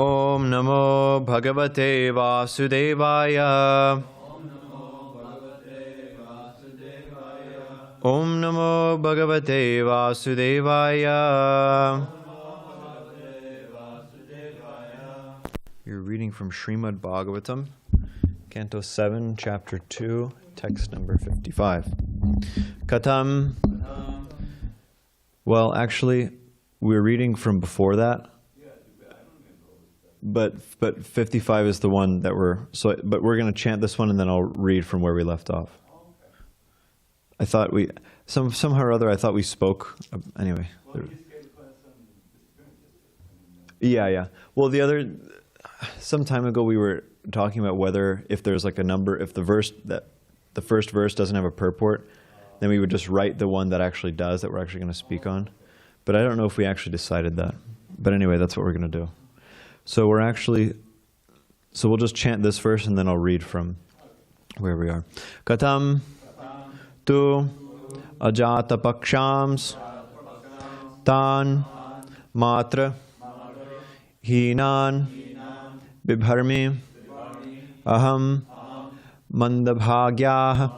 Om Namo Bhagavate Vasudevaya. Om Namo Bhagavate Vasudevaya. You're reading from Srimad Bhagavatam, Canto 7, Chapter 2, text number 55. Katam. Well, actually, we're reading from before that. But 55 is the one that but we're going to chant this one and then I'll read from where we left off. I thought somehow or other, I thought we spoke, anyway. Yeah. Well, some time ago we were talking about whether, if there's like a number, if the first verse doesn't have a purport, then we would just write the one that actually does, that we're actually going to speak on. But I don't know if we actually decided that. But anyway, that's what we're going to do. So we'll just chant this verse and then I'll read from where we are. Katam tu ajata pakshams tan matra hinan bibharmi aham mandabhagyah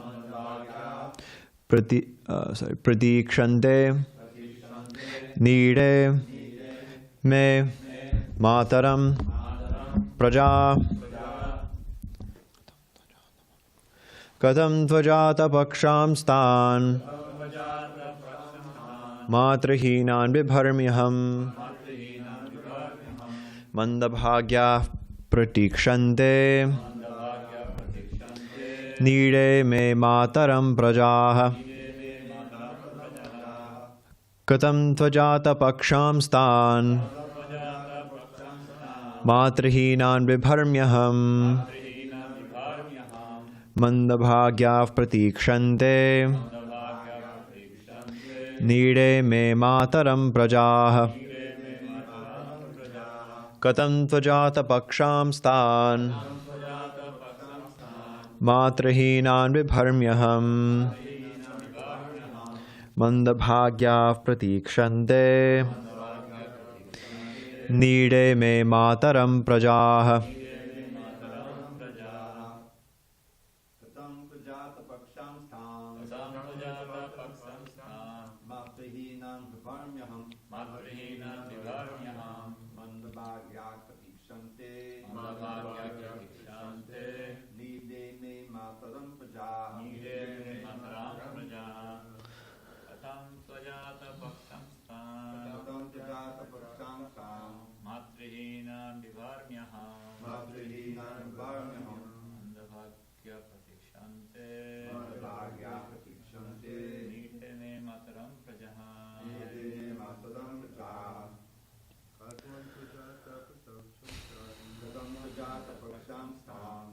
pratikshante nide me Mataram Praja Katam Tvajata Paksham Stan Matrahinan Bibharmiham Mandabhagya Pratikshante Nide Me Mataram Praja Katam Tvajata Paksham Stan Matrahinan Bibharmyaham Mandabhagyav Pratikshante Nide Me Mataram Prajah Katam Tvajata Paksham Stan Matrahinan Bibharmyaham Mandabhagyav Pratikshante Nide me mataram prajah. Katam prajata paksham stham matrahinan bibharmyaham mandabhagyak pratikshante nide me mataram prajah. Katam prajata paksham stham Matrihinan Bibharmyaham Mandabhagya Pratikshante Nide Me Mataram Prajaha Katam Prajata Paksham Stham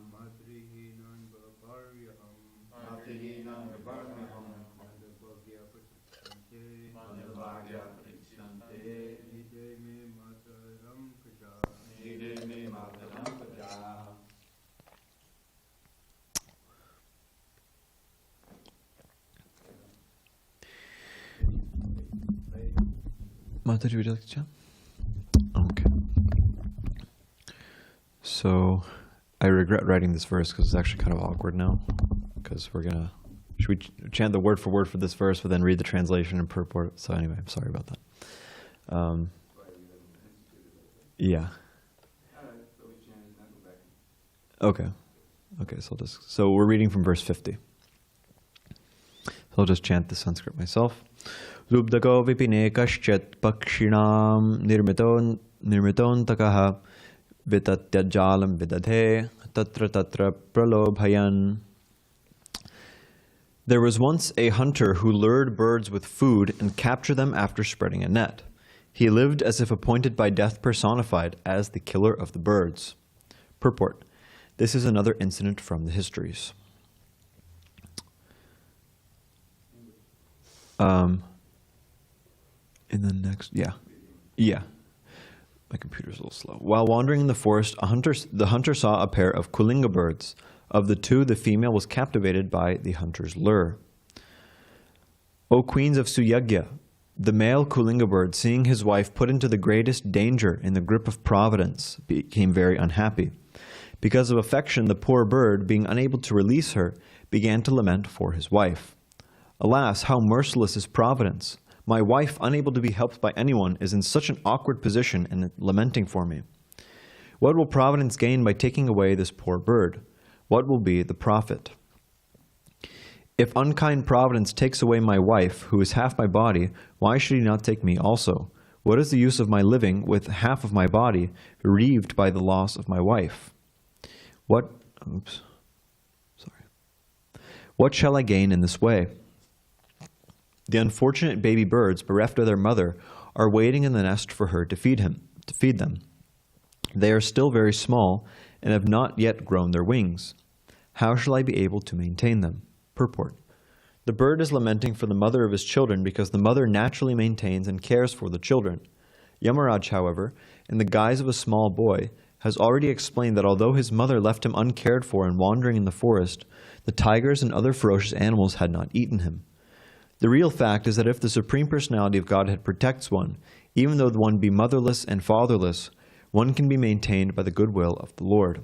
Matrihinan Bibharmyaham Mandabhagya Pratikshante Nide Me Mataram Mataji, would you like to chant? Okay. So, I regret writing this verse because it's actually kind of awkward now. Because should we chant the word for this verse, but then read the translation and purport? So anyway, I'm sorry about that. Yeah. Okay. So we're reading from verse 50. So I'll just chant the Sanskrit myself. Lubdako vipine kaschet pakshinam nirmiton takaha vitatyajalam vidadhe tatra pralobhayan. There was once a hunter who lured birds with food and captured them after spreading a net. He lived as if appointed by death personified as the killer of the birds. Purport. This is another incident from the histories. In the next, yeah. My computer's a little slow. While wandering in the forest, the hunter saw a pair of kulinga birds. Of the two, the female was captivated by the hunter's lure. O queens of Suyagya, The male Kulinga bird, seeing his wife put into the greatest danger in the grip of providence, became very unhappy. Because of affection, the poor bird, being unable to release her, began to lament for his wife. Alas, how merciless is providence! My wife, unable to be helped by anyone, is in such an awkward position and lamenting for me. What will providence gain by taking away this poor bird? What will be the profit? If unkind providence takes away my wife, who is half my body, why should he not take me also? What is the use of my living with half of my body, bereaved by the loss of my wife? What shall I gain in this way? The unfortunate baby birds, bereft of their mother, are waiting in the nest for her to feed them. They are still very small and have not yet grown their wings. How shall I be able to maintain them? Purport. The bird is lamenting for the mother of his children because the mother naturally maintains and cares for the children. Yamaraj, however, in the guise of a small boy, has already explained that although his mother left him uncared for and wandering in the forest, the tigers and other ferocious animals had not eaten him. The real fact is that if the Supreme Personality of Godhead protects one, even though one be motherless and fatherless, one can be maintained by the goodwill of the Lord.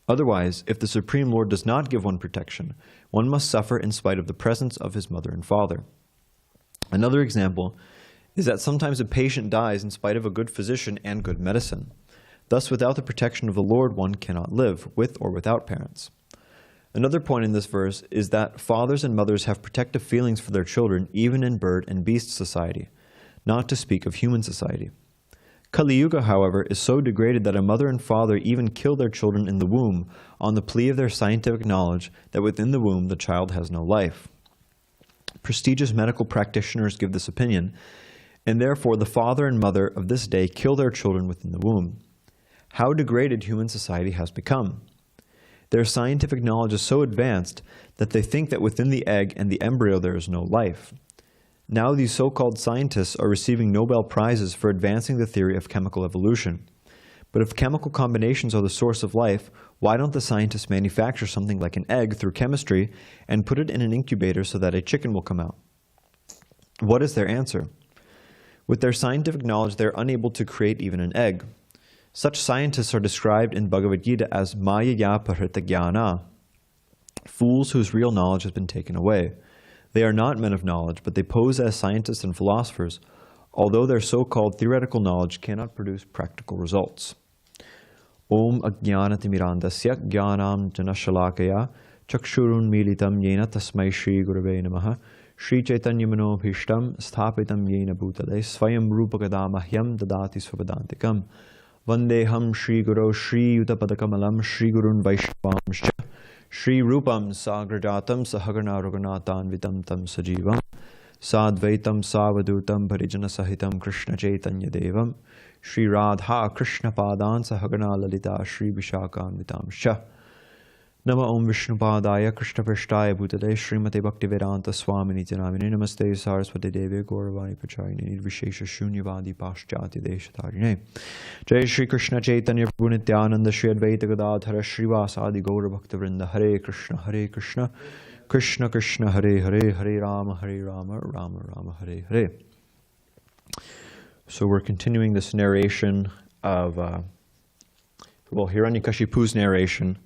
Otherwise, if the Supreme Lord does not give one protection, one must suffer in spite of the presence of his mother and father. Another example is that sometimes a patient dies in spite of a good physician and good medicine. Thus, without the protection of the Lord, one cannot live, with or without parents. Another point in this verse is that fathers and mothers have protective feelings for their children even in bird and beast society, not to speak of human society. Kali Yuga, however, is so degraded that a mother and father even kill their children in the womb on the plea of their scientific knowledge that within the womb the child has no life. Prestigious medical practitioners give this opinion, and therefore the father and mother of this day kill their children within the womb. How degraded human society has become! Their scientific knowledge is so advanced that they think that within the egg and the embryo there is no life. Now these so-called scientists are receiving Nobel Prizes for advancing the theory of chemical evolution. But if chemical combinations are the source of life, why don't the scientists manufacture something like an egg through chemistry and put it in an incubator so that a chicken will come out? What is their answer? With their scientific knowledge, they are unable to create even an egg. Such scientists are described in Bhagavad-gītā as māyayāpahṛta-jñānāḥ, fools whose real knowledge has been taken away. They are not men of knowledge, but they pose as scientists and philosophers, although their so-called theoretical knowledge cannot produce practical results. Om ajñānatimirandasya jñānam janashalakaya chakshurun militam yena tasmai Shri Gurave namaha Shri Chaitanya manobhishtam sthapitam yena bhutale svayam rupakadamahyam dadati svapadantikam Vandeham Shri Guru Shri Yutapadakamalam Shri Gurun Vaishnavamscha Shri Rupam Sagrajatam Sahagana Raghunathan Vitam Tam Sajivam Sadvaitam Savadutam Parijana Sahitam Krishna Chaitanya Devam Shri Radha Krishna Padan Sahagana Lalita Shri Vishakam Vitamscha Nama Om Vishnu Padaya Krishna Prashtaya Bhutale Srimate Bhaktivedanta Swamini Janamini Namaste Saraswati Deve Gauravani Pachayini Nirvishesha Shunyavadi Paschati Deshatarine Jai Shri Krishna Chaitanya Prabhu Nityananda Shri Advaita Gadadhara Srivasadi Gaura Bhakta Vrinda Hare Krishna Krishna Krishna Hare Hare Hare Rama Rama Rama Hare Hare. So we're continuing this narration of Hiranyakashipu's narration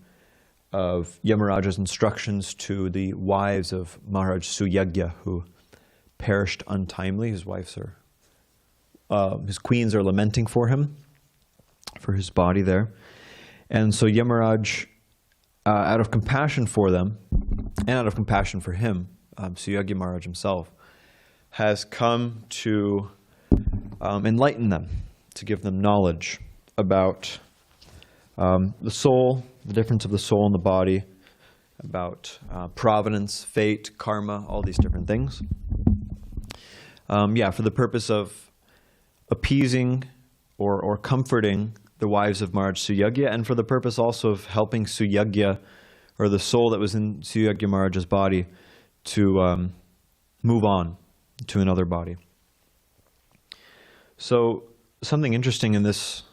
of Yamaraja's instructions to the wives of Maharaj Suyagya, who perished untimely. His wives his queens are lamenting for him, for his body there. And so Yamaraj, out of compassion for them, and out of compassion for him, Suyagya Maharaj himself, has come to enlighten them, to give them knowledge about the soul, the difference of the soul and the body, about providence, fate, karma, all these different things. For the purpose of appeasing or comforting the wives of Maharaj Suyagya, and for the purpose also of helping Suyagya, or the soul that was in Suyagya Maharaj's body, to move on to another body. So something interesting in this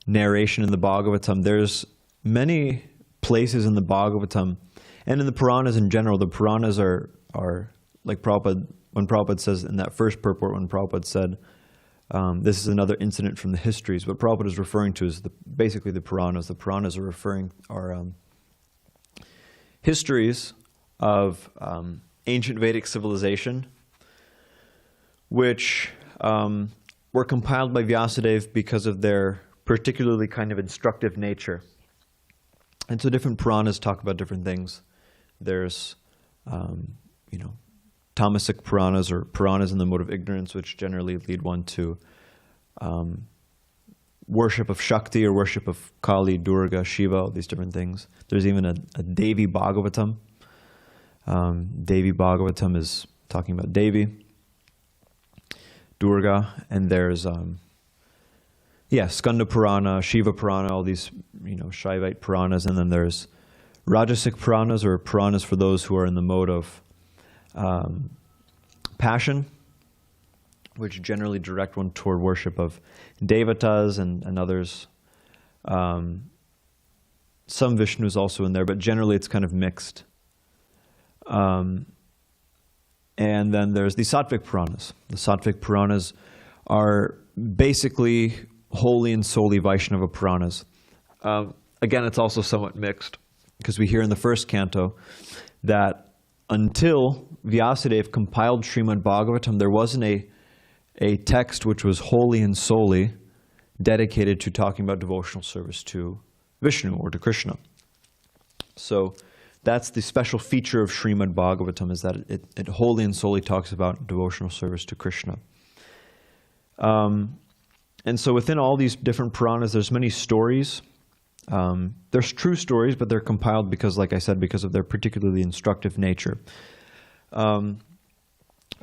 narration in the Bhagavatam, there's many places in the Bhagavatam and in the Puranas in general. The Puranas are like Prabhupada when Prabhupada says in that first purport, when Prabhupada said, this is another incident from the histories, what Prabhupada is referring to is basically the Puranas. The Puranas are histories of ancient Vedic civilization, which were compiled by Vyasadeva because of their particularly kind of instructive nature. And so different Puranas talk about different things. There's, tamasic Puranas, or Puranas in the mode of ignorance, which generally lead one to worship of Shakti or worship of Kali, Durga, Shiva, all these different things. There's even a Devi Bhagavatam. Devi Bhagavatam is talking about Devi, Durga, and there's Skanda Purana, Shiva Purana, all these Shaivite Puranas, and then there's Rajasic Puranas, or Puranas for those who are in the mode of passion, which generally direct one toward worship of Devatas and others. Some Vishnu is also in there, but generally it's kind of mixed. And then there's the Sattvic Puranas. The Sattvic Puranas are basically wholly and solely Vaishnava Puranas. Again, it's also somewhat mixed, because we hear in the first canto that until Vyasadeva compiled Srimad Bhagavatam, there wasn't a text which was wholly and solely dedicated to talking about devotional service to Vishnu or to Krishna. So that's the special feature of Srimad Bhagavatam, is that it wholly and solely talks about devotional service to Krishna. And so within all these different Puranas, there's many stories. There's true stories, but they're compiled because, like I said, because of their particularly instructive nature. And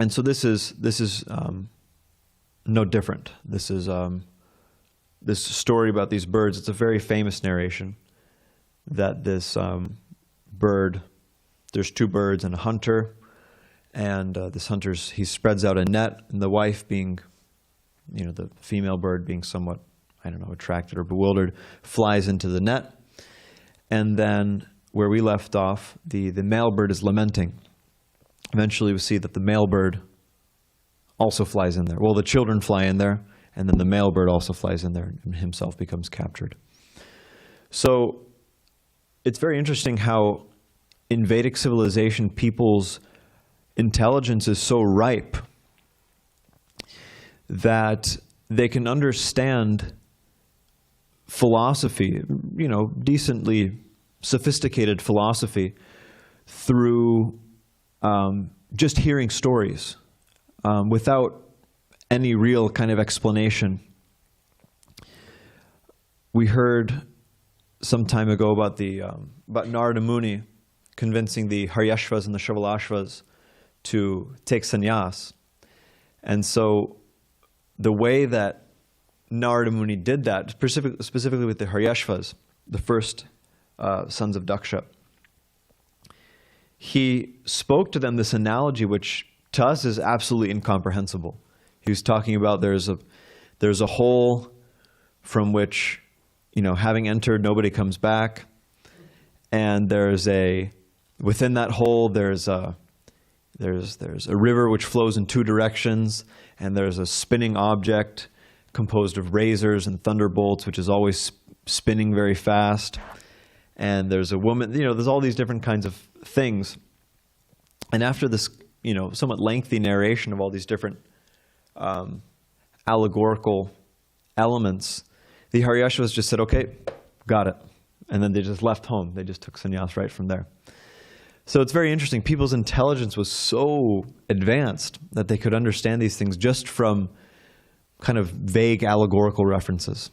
so this is no different. This is this story about these birds. It's a very famous narration that this bird, there's two birds and a hunter, and this hunter, he spreads out a net, and the wife, being, the female bird, being somewhat, attracted or bewildered, flies into the net. And then where we left off, the male bird is lamenting. Eventually we see that the male bird also flies in there. Well, the children fly in there, and then the male bird also flies in there and himself becomes captured. So it's very interesting how in Vedic civilization people's intelligence is so ripe that they can understand philosophy, decently sophisticated philosophy, through just hearing stories without any real kind of explanation. We heard some time ago about Narada Muni convincing the Haryashvas and the Shavalashvas to take sannyas. And so the way that Narada Muni did that, specifically with the Haryashvas, the first sons of Daksha, he spoke to them this analogy which to us is absolutely incomprehensible. He was talking about there's a hole from which, having entered, nobody comes back, and within that hole there's a river which flows in two directions, and there's a spinning object composed of razors and thunderbolts, which is always spinning very fast. And there's a woman, there's all these different kinds of things. And after this, somewhat lengthy narration of all these different allegorical elements, the Haryashvas just said, okay, got it. And then they just left home. They just took sannyas right from there. So it's very interesting. People's intelligence was so advanced that they could understand these things just from kind of vague allegorical references.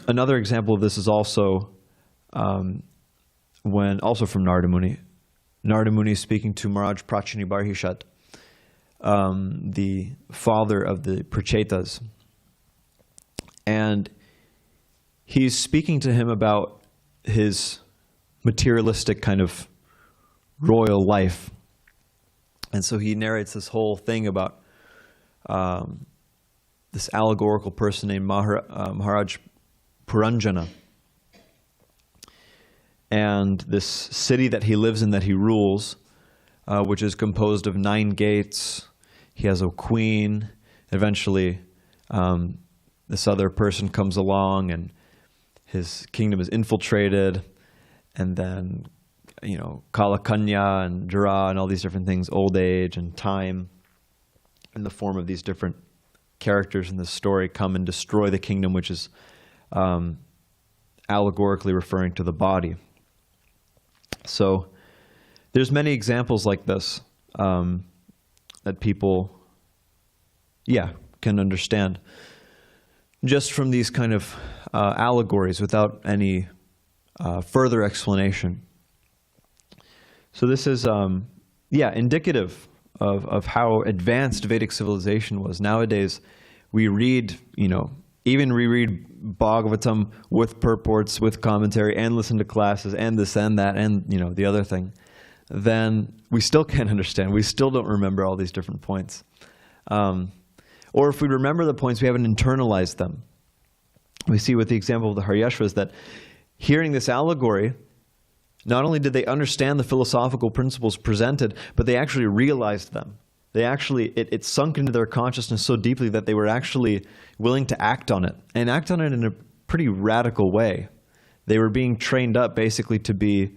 Another example of this is also also from Narada Muni. Narada Muni is speaking to Maharaj Prachini Barhishat, the father of the Prachetas. And he's speaking to him about his materialistic kind of royal life. And so he narrates this whole thing about this allegorical person named Maharaj Puranjana. And this city that he lives in, that he rules, which is composed of 9 gates. He has a queen. Eventually, this other person comes along and his kingdom is infiltrated. And then, Kala Kanya and Jara and all these different things, old age and time, in the form of these different characters in this story, come and destroy the kingdom, which is allegorically referring to the body. So there's many examples like this that people, can understand just from these kind of allegories without any further explanation. So this is, indicative of how advanced Vedic civilization was. Nowadays, we read, even reread Bhagavatam with purports, with commentary, and listen to classes, and this and that, and, the other thing. Then we still can't understand. We still don't remember all these different points. Or if we remember the points, we haven't internalized them. We see with the example of the Haryashvas that hearing this allegory, not only did they understand the philosophical principles presented, but they actually realized them. They actually, it sunk into their consciousness so deeply that they were actually willing to act on it, and act on it in a pretty radical way. They were being trained up basically to be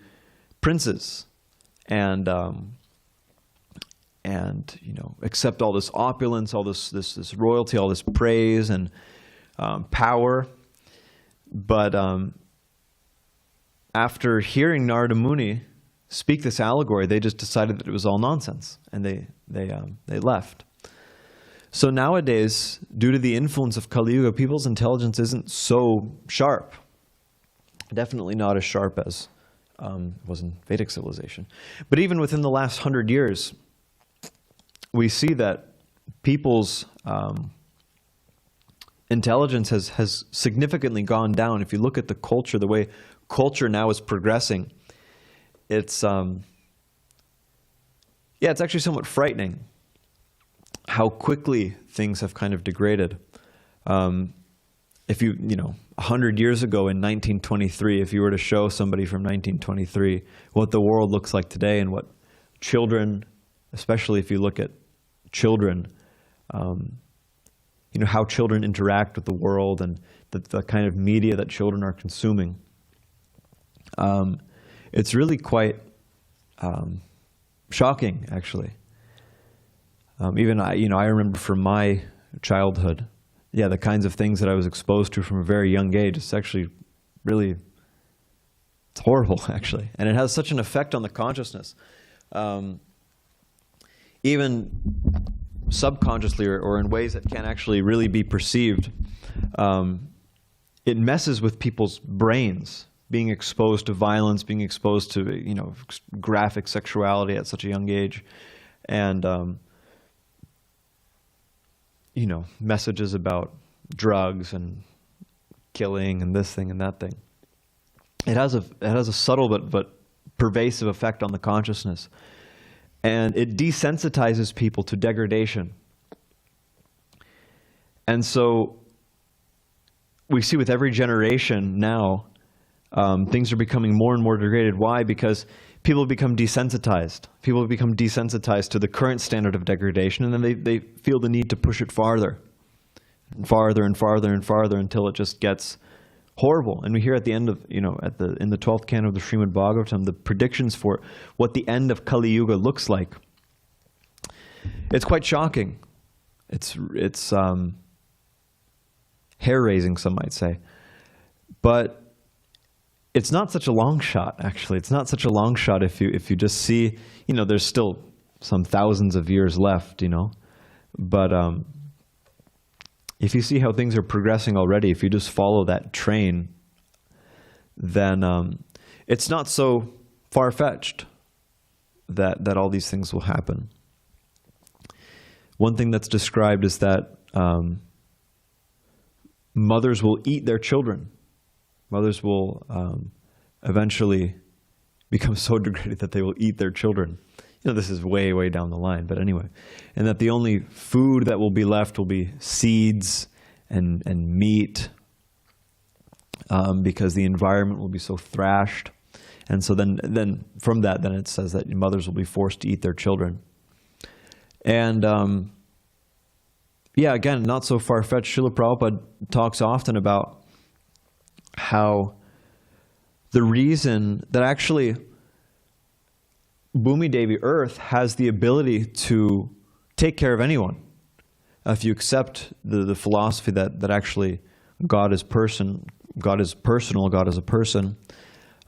princes and accept all this opulence, all this royalty, all this praise and power. But after hearing Narada Muni speak this allegory, they just decided that it was all nonsense, and they left. So nowadays, due to the influence of Kali Yuga, people's intelligence isn't so sharp. Definitely not as sharp as was in Vedic civilization. But even within the last 100 years, we see that people's intelligence has significantly gone down. If you look at the culture, the way culture now is progressing, it's actually somewhat frightening how quickly things have kind of degraded. If 100 years ago in 1923, if you were to show somebody from 1923 what the world looks like today, and what children, especially if you look at children, how children interact with the world, and the kind of media that children are consuming, it's really quite shocking, actually. Even I remember from my childhood, the kinds of things that I was exposed to from a very young age. It's actually really, it's horrible, actually. And it has such an effect on the consciousness. Even subconsciously, or in ways that can't actually really be perceived, it messes with people's brains. Being exposed to violence, being exposed to graphic sexuality at such a young age, and messages about drugs and killing and this thing and that thing. It has a subtle but pervasive effect on the consciousness, and it desensitizes people to degradation. And so we see with every generation now, things are becoming more and more degraded. Why? Because people become desensitized. People become desensitized to the current standard of degradation, and then they feel the need to push it farther and farther and farther and farther until it just gets horrible. And we hear at the end of, in the 12th canto of the Srimad Bhagavatam, the predictions for what the end of Kali Yuga looks like. It's quite shocking. It's hair-raising, some might say. But it's not such a long shot, actually. It's not such a long shot if you just see, there's still some thousands of years left, But if you see how things are progressing already, if you just follow that train, then it's not so far-fetched that all these things will happen. One thing that's described is that mothers will eat their children. Mothers will eventually become so degraded that they will eat their children. This is way, way down the line, but anyway. And that the only food that will be left will be seeds and meat, because the environment will be so thrashed. And so then from that, then it says that mothers will be forced to eat their children. And yeah, again, not so far-fetched. Srila Prabhupada talks often about how the reason that actually Bhumi Devi, Earth, has the ability to take care of anyone. If you accept the philosophy that actually God is personal, God is a person,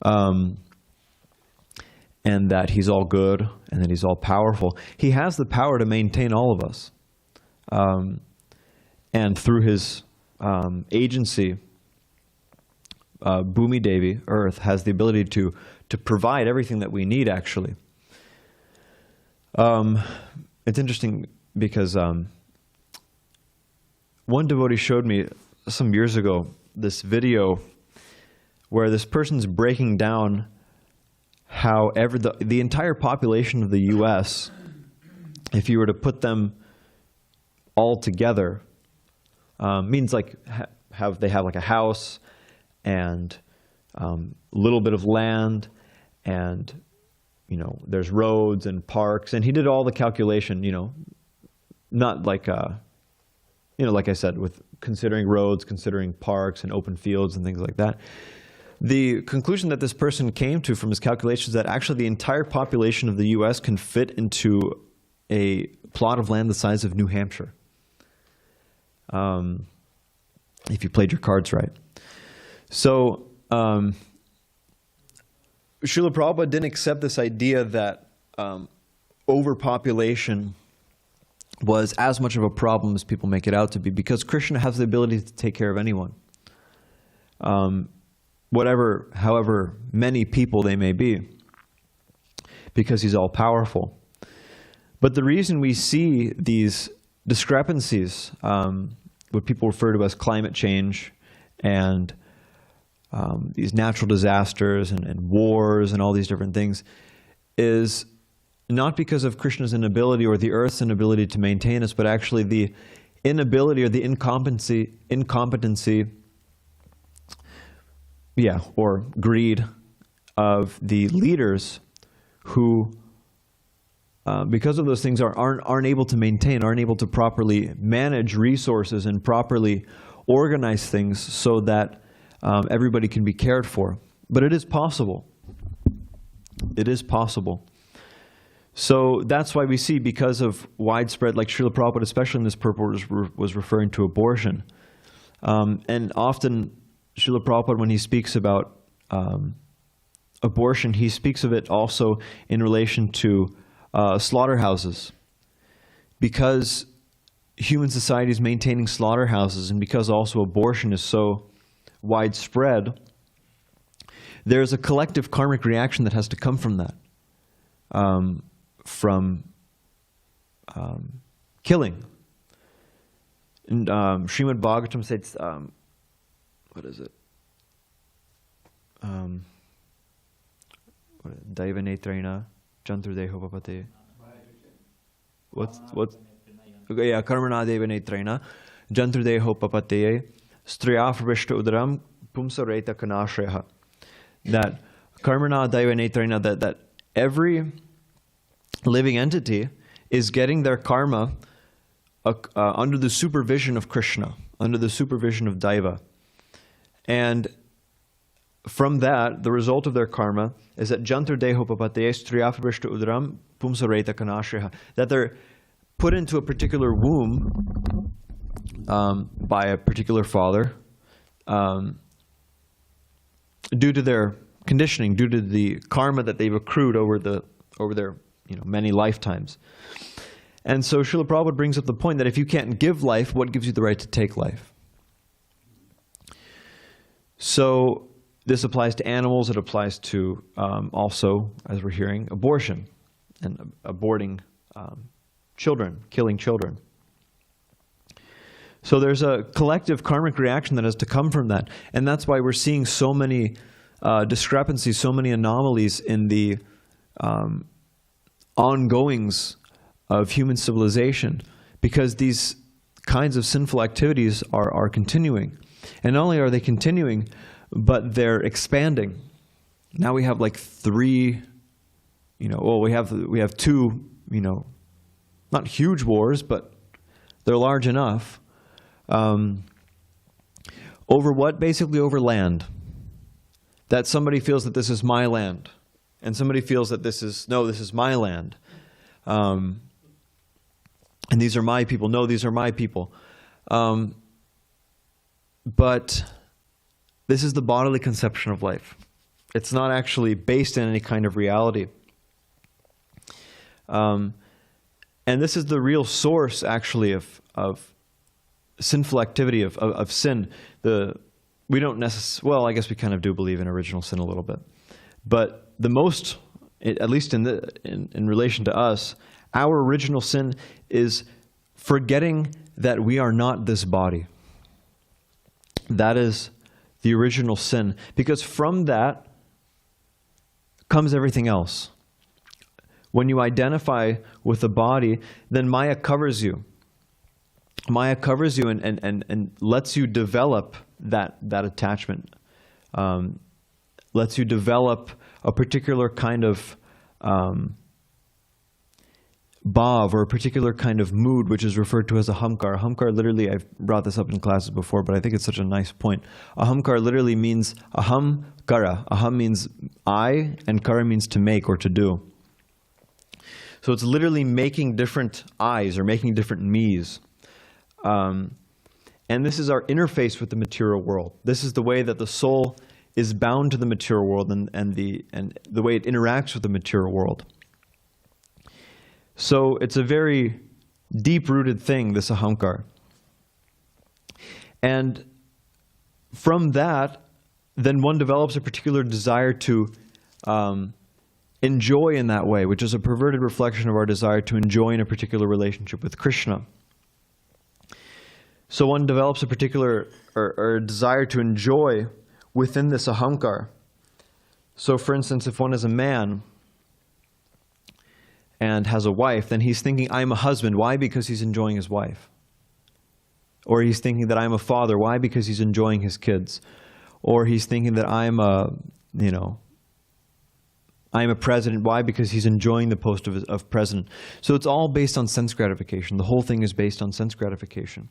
and that He's all good, and that He's all powerful. He has the power to maintain all of us. And through His agency, Bhumi Devi, Earth, has the ability to provide everything that we need, actually. It's interesting because one devotee showed me some years ago this video where this person's breaking down how the entire population of the U.S., if you were to put them all together, means like they have like a house and a little bit of land, and there's roads and parks, and he did all the calculation, not like like I said, with considering roads, considering parks and open fields and things like that. The conclusion that this person came to from his calculations is that actually the entire population of the U.S. can fit into a plot of land the size of New Hampshire, if you played your cards right. So Srila Prabhupada didn't accept this idea that overpopulation was as much of a problem as people make it out to be, because Krishna has the ability to take care of anyone. However many people they may be, because He's all powerful. But the reason we see these discrepancies, what people refer to as climate change, and these natural disasters and wars and all these different things, is not because of Krishna's inability or the Earth's inability to maintain us, but actually the inability or the incompetency, or greed of the leaders who, because of those things, aren't able to maintain, aren't able to properly manage resources and properly organize things so that everybody can be cared for. But it is possible. It is possible. So that's why we see, because of widespread, like Srila Prabhupada, especially in this purport, was referring to abortion. And often Srila Prabhupada, when he speaks about abortion, he speaks of it also in relation to slaughterhouses. Because human society is maintaining slaughterhouses, and because also abortion is so widespread, there's a collective karmic reaction that has to come from that. From killing. And Srimad Bhagavatam says, what is it? Daiva netrena janturdeho papate. What's yeah, karmana deva netrena janturdeho papate striyafrvishta udaram pumsareta kanashreha. That karmana daiva netrena, that every living entity is getting their karma under the supervision of Krishna, under the supervision of Daiva. And from that, the result of their karma is that jantur deho papate striyafrishta udaram pumsareta kanashreha, that they're put into a particular womb by a particular father due to their conditioning, due to the karma that they've accrued over their many lifetimes. And so Srila Prabhupada brings up the point that if you can't give life, what gives you the right to take life? So this applies to animals, it applies to also, as we're hearing, abortion and aborting children, killing children. So there's a collective karmic reaction that has to come from that. And that's why we're seeing so many discrepancies, so many anomalies in the ongoings of human civilization, because these kinds of sinful activities are continuing. And not only are they continuing, but they're expanding. now we have like three, well, we have two, not huge wars, but they're large enough. Over what? Basically over land. That somebody feels that this is my land, and somebody feels that this is my land. And these are my people. No, these are my people. But this is the bodily conception of life. It's not actually based in any kind of reality. And this is the real source, actually, of sinful activity, of sin. We don't necessarily, well, I guess we kind of do believe in original sin a little bit. But the most, at least in relation to us, our original sin is forgetting that we are not this body. That is the original sin. Because from that comes everything else. When you identify with the body, then Maya covers you. Maya covers you and lets you develop that attachment. Lets you develop a particular kind of bhav, or a particular kind of mood, which is referred to as ahamkar. Ahamkar literally, I've brought this up in classes before, but I think it's such a nice point. Ahamkar literally means aham kara. Aham means I, and kara means to make or to do. So it's literally making different I's or making different me's. And this is our interface with the material world. This is the way that the soul is bound to the material world and the way it interacts with the material world. So it's a very deep-rooted thing, this ahamkar. And from that, then one develops a particular desire to enjoy in that way, which is a perverted reflection of our desire to enjoy in a particular relationship with Krishna. So one develops a particular or a desire to enjoy within this ahamkar. So for instance, if one is a man and has a wife, then he's thinking, I'm a husband. Why? Because he's enjoying his wife. Or he's thinking that I'm a father. Why? Because he's enjoying his kids. Or he's thinking that I'm a president. Why? Because he's enjoying the post of president. So it's all based on sense gratification. The whole thing is based on sense gratification.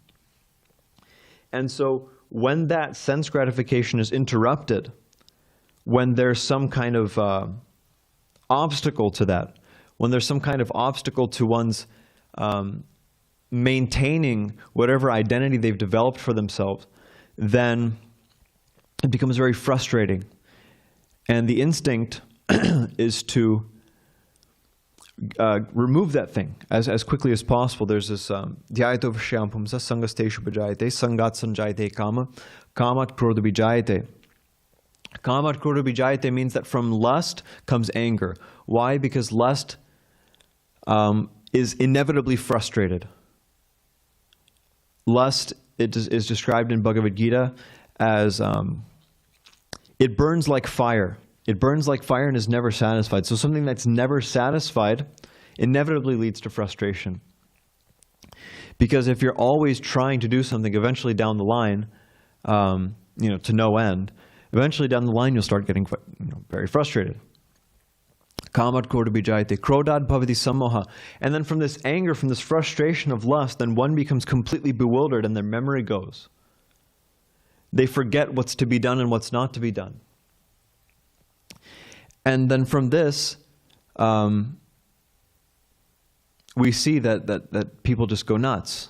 And so when that sense gratification is interrupted, when there's some kind of obstacle to that, when there's some kind of obstacle to one's maintaining whatever identity they've developed for themselves, then it becomes very frustrating. And the instinct is to remove that thing as quickly as possible. There's this dhyayato vishyam pumsa sangasteshu bhajayate sangat sanjayate kama kamat krodha bijayate. Kamat krodha bijayate means that from lust comes anger. Why? Because lust is inevitably frustrated. Lust is described in Bhagavad-gītā as it burns like fire. It burns like fire and is never satisfied. So something that's never satisfied inevitably leads to frustration. Because if you're always trying to do something, eventually down the line, to no end, eventually down the line you'll start getting very frustrated. Kamat krodha bijayate, krodad bhavati sammoha. And then from this anger, from this frustration of lust, then one becomes completely bewildered and their memory goes. They forget what's to be done and what's not to be done. And then from this, we see that people just go nuts.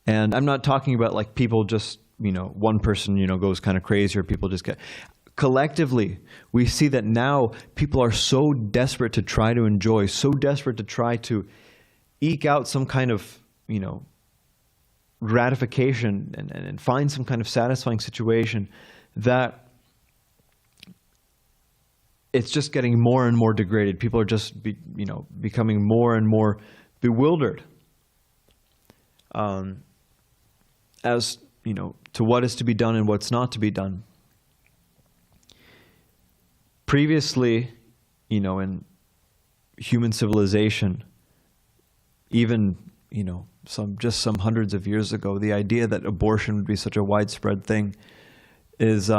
And I'm not talking about like people just, one person, goes kind of crazy, or people just get... Collectively, we see that now people are so desperate to try to enjoy, so desperate to try to eke out some kind of, gratification and find some kind of satisfying situation, that it's just getting more and more degraded. People are just, becoming more and more bewildered as, to what is to be done and what's not to be done. Previously, in human civilization, even, some hundreds of years ago, the idea that abortion would be such a widespread thing is,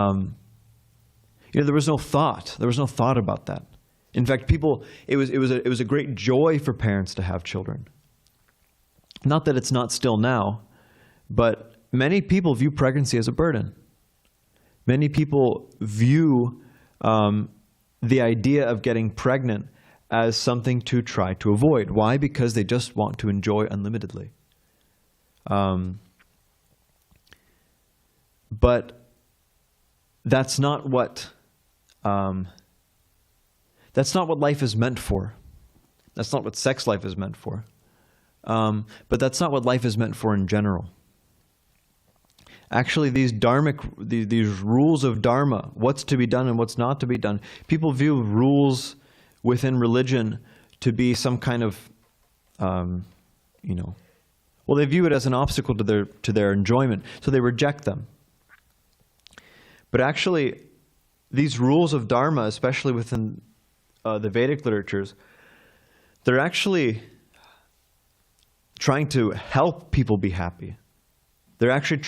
There was no thought. There was no thought about that. In fact, it was a great joy for parents to have children. Not that it's not still now, but many people view pregnancy as a burden. Many people view the idea of getting pregnant as something to try to avoid. Why? Because they just want to enjoy unlimitedly. But that's not what life is meant for. That's not what sex life is meant for. But that's not what life is meant for in general. Actually, these rules of dharma, what's to be done and what's not to be done, people view rules within religion to be some kind of, well, they view it as an obstacle to their enjoyment, so they reject them. But actually, these rules of dharma, especially within the Vedic literatures, they're actually trying to help people be happy. They're actually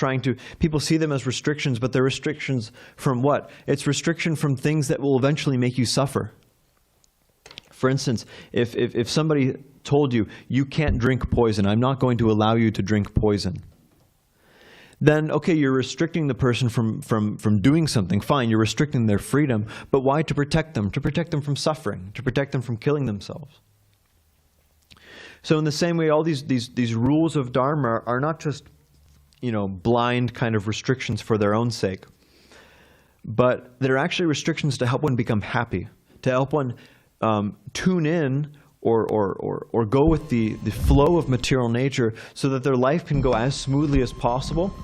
people see them as restrictions, but they're restrictions from what? It's restriction from things that will eventually make you suffer. For instance, if somebody told you, you can't drink poison, I'm not going to allow you to drink poison, then, okay, you're restricting the person from doing something, fine, you're restricting their freedom, but why? To protect them from suffering, to protect them from killing themselves. So in the same way, all these rules of dharma are not just, blind kind of restrictions for their own sake, but they're actually restrictions to help one become happy, to help one tune in or go with the flow of material nature so that their life can go as smoothly as possible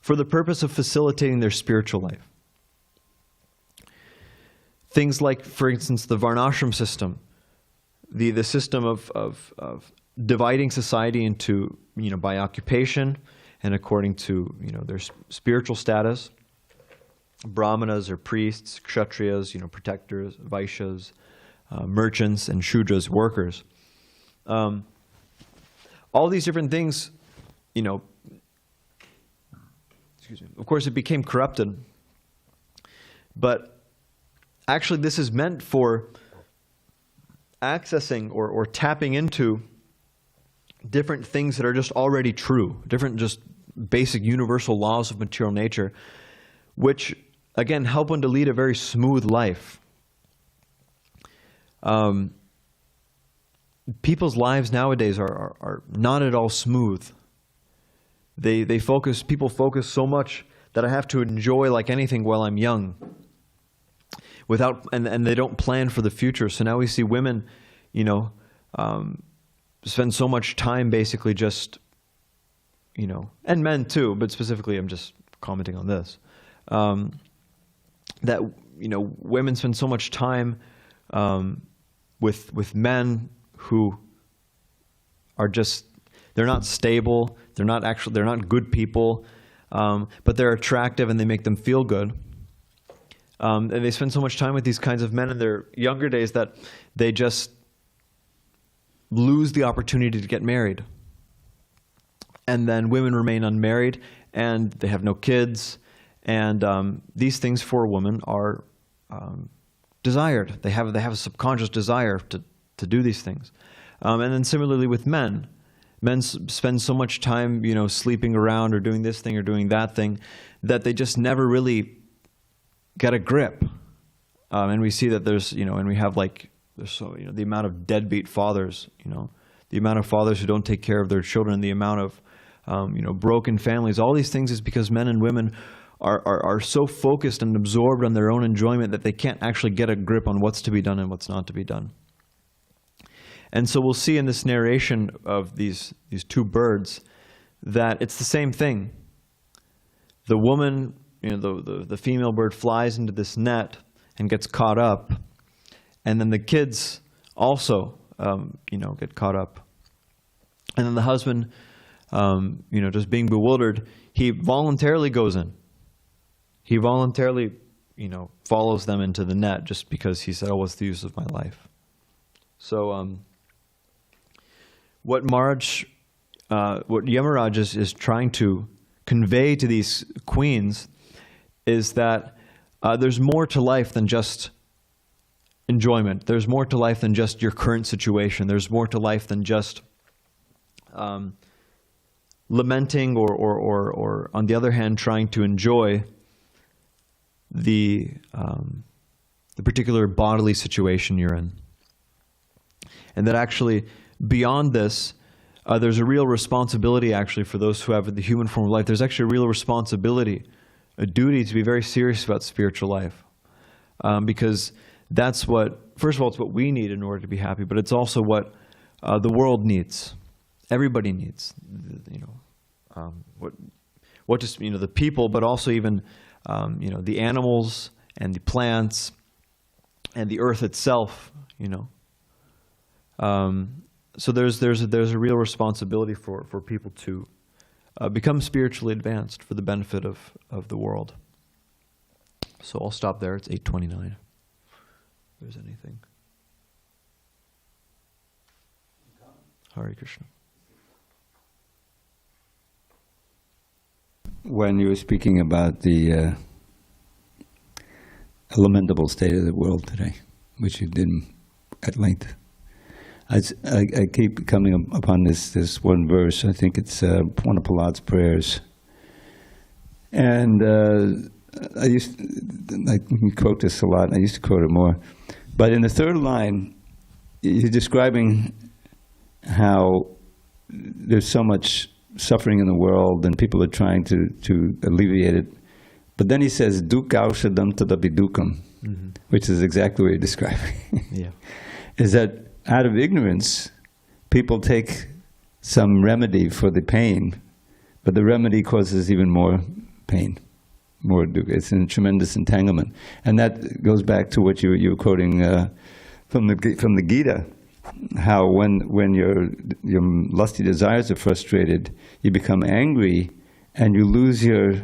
for the purpose of facilitating their spiritual life. Things like, for instance, the varnashram system, the system of dividing society into, by occupation and according to, their spiritual status. Brahmanas or priests, kshatriyas, protectors, vaishyas, merchants, and shudras, workers. All these different things, of course it became corrupted, but actually this is meant for accessing or tapping into different things that are just already true, different just basic universal laws of material nature, which again help one to lead a very smooth life. People's lives nowadays are not at all smooth. People focus so much that I have to enjoy like anything while I'm young, and they don't plan for the future. So now we see women, spend so much time basically just, and men too, but specifically I'm just commenting on this, that, women spend so much time with men who are just, they're not stable, they're not good people, but they're attractive and they make them feel good. And they spend so much time with these kinds of men in their younger days that they just lose the opportunity to get married. And then women remain unmarried and they have no kids, and these things for women are desired. They have a subconscious desire to do these things. And then similarly with men. Men spend so much time, sleeping around or doing this thing or doing that thing, that they just never really get a grip. And we see that there's, and we have there's so, the amount of deadbeat fathers, the amount of fathers who don't take care of their children, the amount of, broken families. All these things is because men and women are so focused and absorbed on their own enjoyment that they can't actually get a grip on what's to be done and what's not to be done. And so we'll see in this narration of these two birds that it's the same thing. The woman, the female bird flies into this net and gets caught up, and then the kids also, get caught up. And then the husband, just being bewildered, he voluntarily goes in. He voluntarily, follows them into the net just because he said, "Oh, what's the use of my life?" So, what Yamaraj is trying to convey to these queens is that there's more to life than just enjoyment. There's more to life than just your current situation. There's more to life than just lamenting or on the other hand, trying to enjoy the particular bodily situation you're in. And that actually, beyond this, there's a real responsibility actually for those who have the human form of life. There's actually a real responsibility, a duty to be very serious about spiritual life. Because that's what, first of all, it's what we need in order to be happy, but it's also what the world needs. Everybody needs, what just, the people, but also even, the animals and the plants and the earth itself, So there's a real responsibility for people to become spiritually advanced for the benefit of the world. So I'll stop there. It's 8:29. If there's anything. Hare Krishna. When you were speaking about the lamentable state of the world today, which you did at length, I keep coming upon this one verse. I think it's one of Prahlad's prayers. And I used to quote this a lot. I used to quote it more. But in the third line, he's describing how there's so much suffering in the world and people are trying to alleviate it. But then he says, dukkha aushadam tadapi dukkam, which is exactly what you're describing. Yeah. Is that out of ignorance, people take some remedy for the pain, but the remedy causes even more pain, more dukkha. It's a tremendous entanglement. And that goes back to what you were quoting from the Gita, how when your lusty desires are frustrated, you become angry and you lose your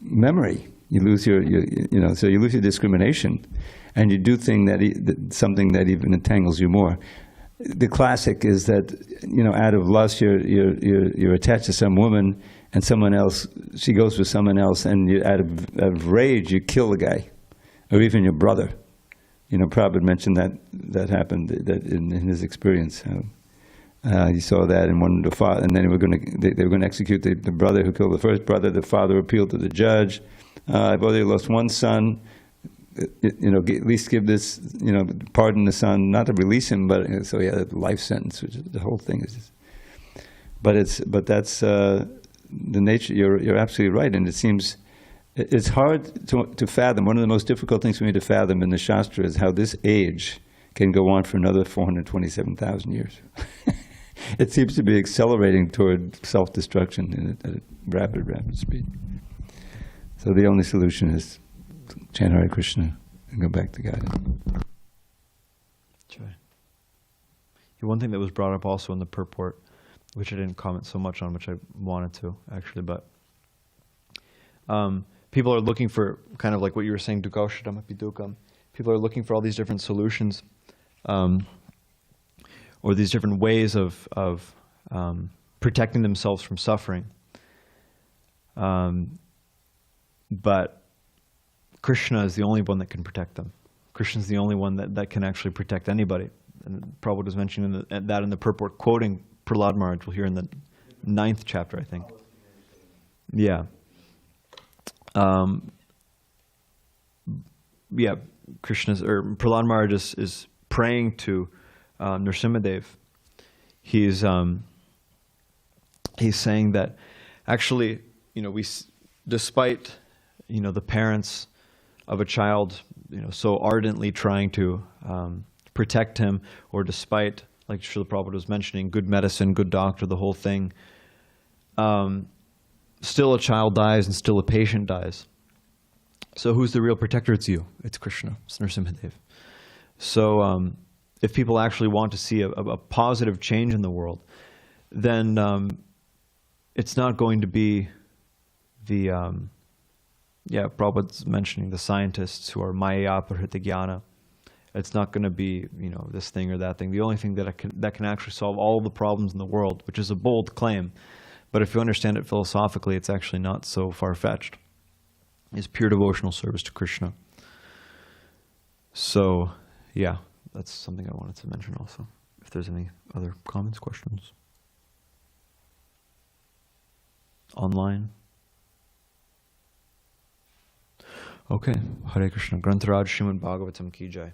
memory. You lose so you lose your discrimination, and you do something that even entangles you more. The classic is that out of lust you're attached to some woman, and someone else, she goes with someone else, and out of rage you kill the guy, or even your brother. Prabhupada mentioned that happened in his experience. He saw that and wanted to father, and then they were going to execute the brother who killed the first brother. The father appealed to the judge. I've already lost one son. At least give this, pardon the son, not to release him, but so he had a life sentence. Which the whole thing is just, but that's the nature. You're absolutely right, and it seems it's hard to fathom. One of the most difficult things for me to fathom in the Shastra is how this age can go on for another 427,000 years. It seems to be accelerating toward self-destruction at a rapid speed. So the only solution is chant Hare Krishna and go back to Godhead. That's right. One thing that was brought up also in the purport, which I didn't comment so much on, which I wanted to actually, but people are looking for, kind of like what you were saying, dukkha aushadam api dukkam. People are looking for all these different solutions, or these different ways of protecting themselves from suffering. But Krishna is the only one that can protect them. Krishna is the only one that can actually protect anybody. And Prabhupada was mentioning that in the purport, quoting Prahlad Maharaj. We'll hear in the 9th chapter, I think. Yeah. Prahlad Maharaj is praying to Nrsimhadev. He's saying that actually, despite the parents of a child, so ardently trying to protect him, or despite, like Srila Prabhupada was mentioning, good medicine, good doctor, the whole thing, still a child dies and still a patient dies. So who's the real protector? It's you. It's Krishna. It's Nrsimhadev. So if people actually want to see a positive change in the world, then it's not going to be the, Prabhupada's mentioning the scientists who are māyayāpahṛta-jñānāḥ. It's not going to be, this thing or that thing. The only thing that can actually solve all the problems in the world, which is a bold claim, but if you understand it philosophically, it's actually not so far-fetched. is pure devotional service to Krishna. So, yeah, that's something I wanted to mention also. If there's any other comments, questions. Online. Okay, Hare Krishna. Grantharaj Srimad Bhagavatam ki jai.